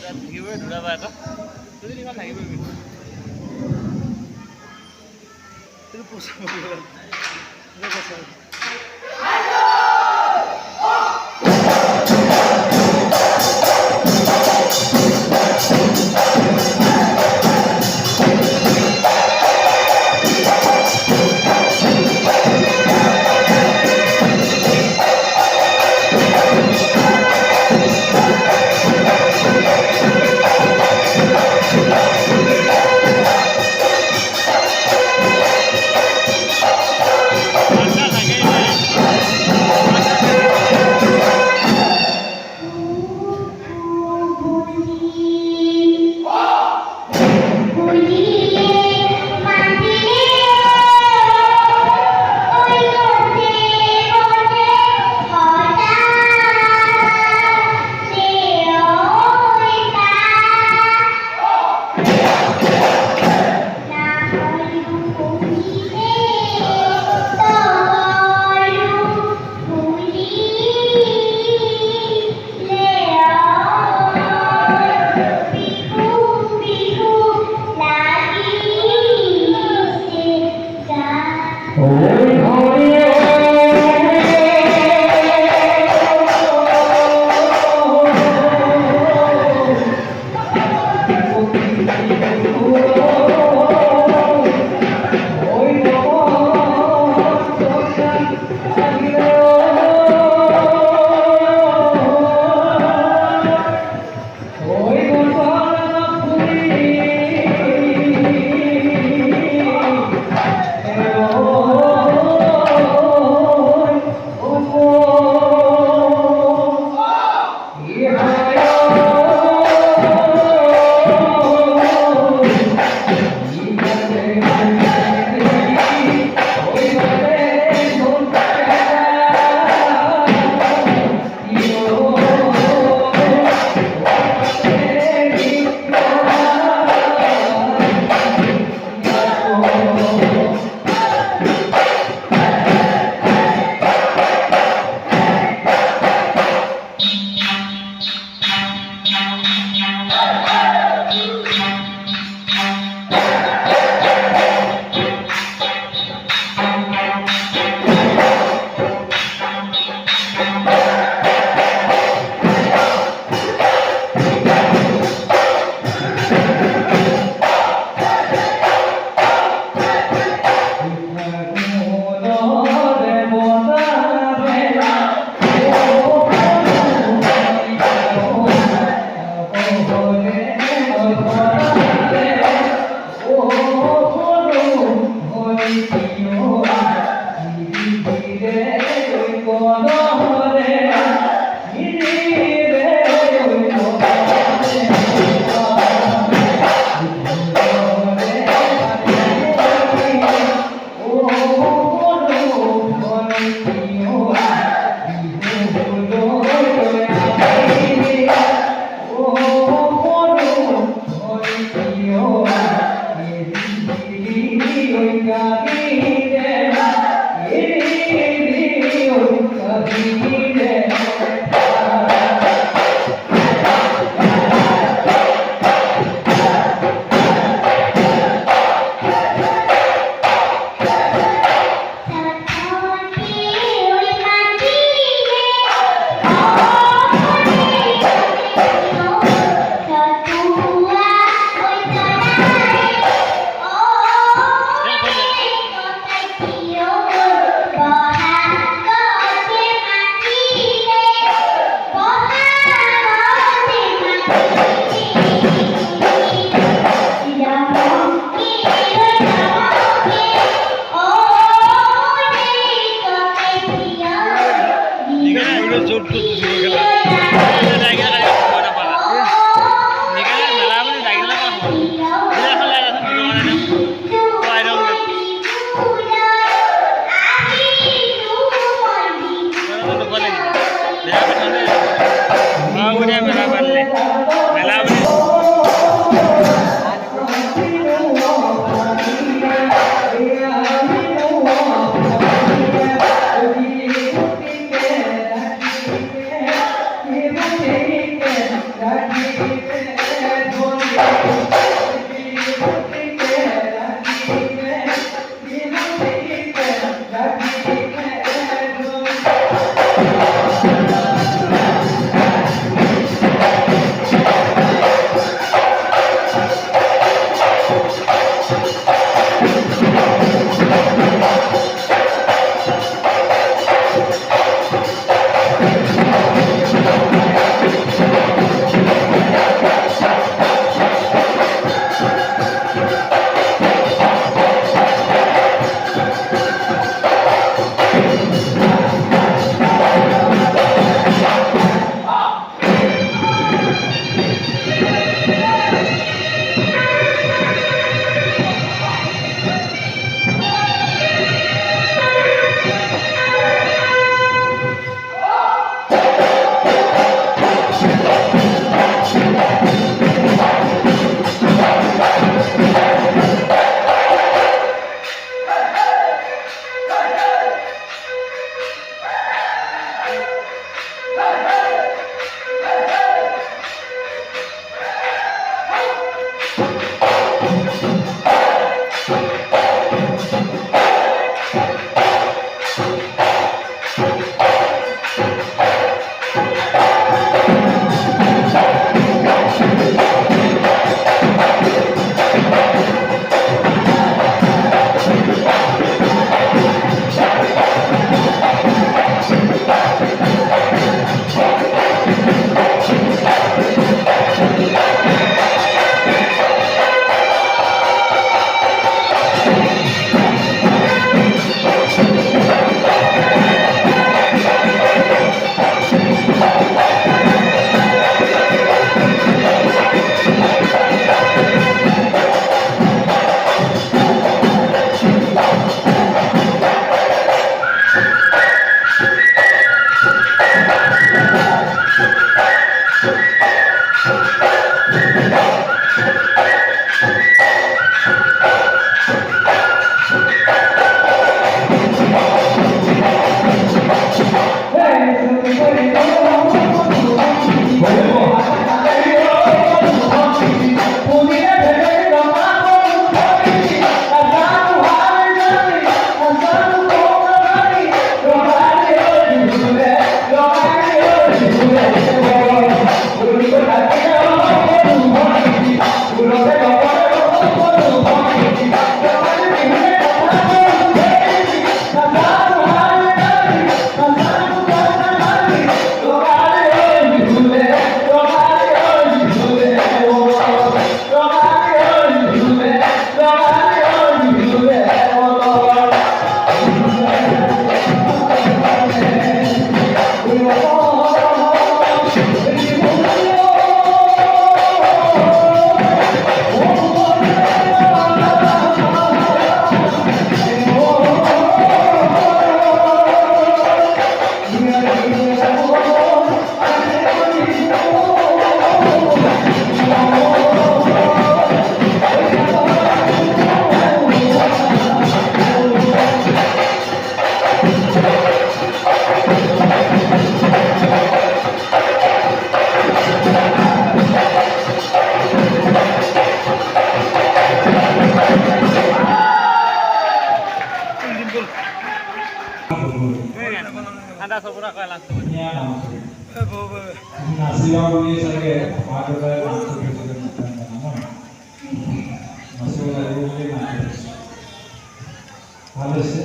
থাকিবই দুটা বা এটা দুদিনমান থাকিবই কিন্তু পইচা ঠাণ্ডা চবৰা কয় লাঞ্চ নাচিবা বুলি চাগে মা দেউতাই নাচিব লাগিব বুলি ভাল হৈছে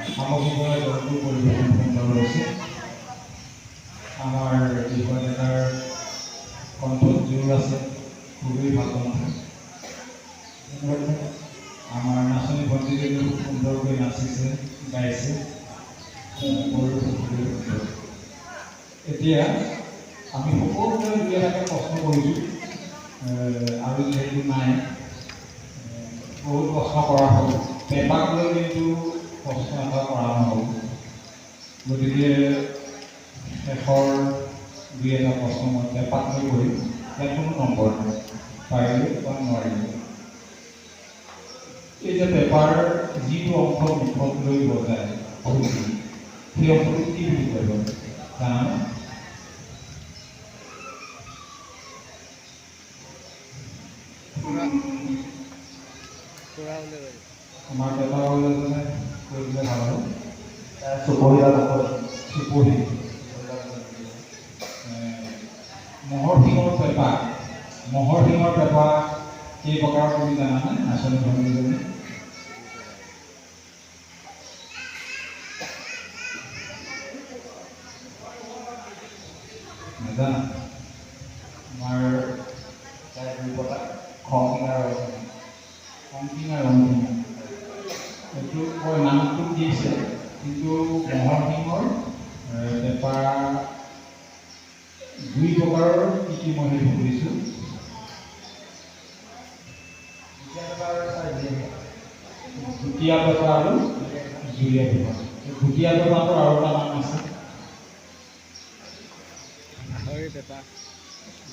সামগ্ৰিকভাৱে দলটো পৰিৱেশন সুন্দৰ হৈছে আমাৰ জীৱন এটাৰ কণ্ঠত জোৰ আছে খুবেই ভাল কণ্ঠ আমাৰ নাচনী ভণ্টিজনীও খুব সুন্দৰকৈ নাচিছে গাইছে এতিয়া আমি সকলোৱে দুই এটাকৈ প্ৰশ্ন কৰিছোঁ আৰু যিহেতু নাই বহুত প্ৰশ্ন কৰা হ'ল পেপাক লৈ কিন্তু প্ৰশ্ন এটা কৰা নহ'ল গতিকে শেষৰ দুই এটা প্ৰশ্ন মই পেপাক লৈ কৰিম ইয়াত কোনো নম্বৰ নাই পাৰিলে বা নোৱাৰিলে এই যে পেপাৰ যিটো অংশ মুখত লৈ বজায় সেই অংশটো কি বুলি কয় জানানে আমাৰ পেপাৰ এজনে কৈ দিলে ভাল হ'ব চুপহি মহৰ শিঙৰ পেপা কেই প্ৰকাৰৰ তুমি জানানে নাচনী ভণ্টিজনী নাজানা আমাৰ দুই প্ৰকাৰ খংটিঙা ৰংটিঙা এইটো মই নামটো দিছে কিন্তু মহৰ শিঙৰ পেপা দুই প্ৰকাৰৰ কি কি মই সেই সুধিছোঁ ভুটীয়া পেপা আৰু জুলীয়া পেপা ভুটীয়া পেপাটোৰ আৰু এটা নাম আছে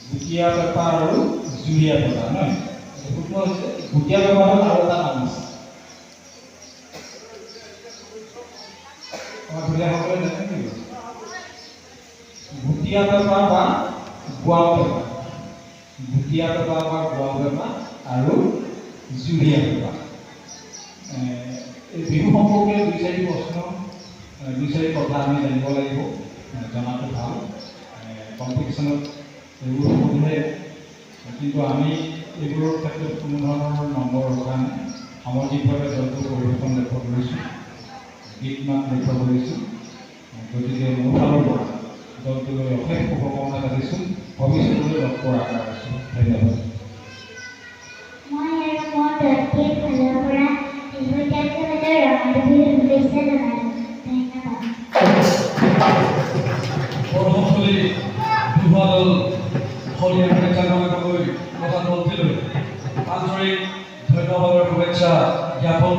ভুটীয়া পেপা আৰু জুলীয়া পেপা নহয় ভুটীয়া পেপাটোৰ আৰু এটা নাম আছে আমাৰ ভুটীয়াসকলে জানে নেকি ভুটীয়া পেপা বা গোৱাল পেপা ভুটীয়া পেপা বা গোৱাল পেপা আৰু জুলীয়া পেপা এই বিহু সম্পৰ্কে দুই চাৰি কথা আমি জানিব লাগিব জনাটো ভাল কম্পিটিশ্যনত এইবোৰ সুধিলে কিন্তু আমি এইবোৰৰ ক্ষেত্ৰত কোনো ধৰণৰ নম্বৰ ৰখা নাই সামাজিকভাৱে দলটো পৰিৱেশন লক্ষ্য কৰিছোঁ গীত মাত লক্ষ্য কৰিছোঁ গতিকে মোৰ ফালৰ পৰা দলটোলৈ অশেষ শুভকামনা যাচিছোঁ ভৱিষ্যতলৈ লগ কৰা আশা ৰাখিছোঁ ধন্যবাদ আন্তৰিক ধন্যবাদৰ শুভেচ্ছা জ্ঞাপন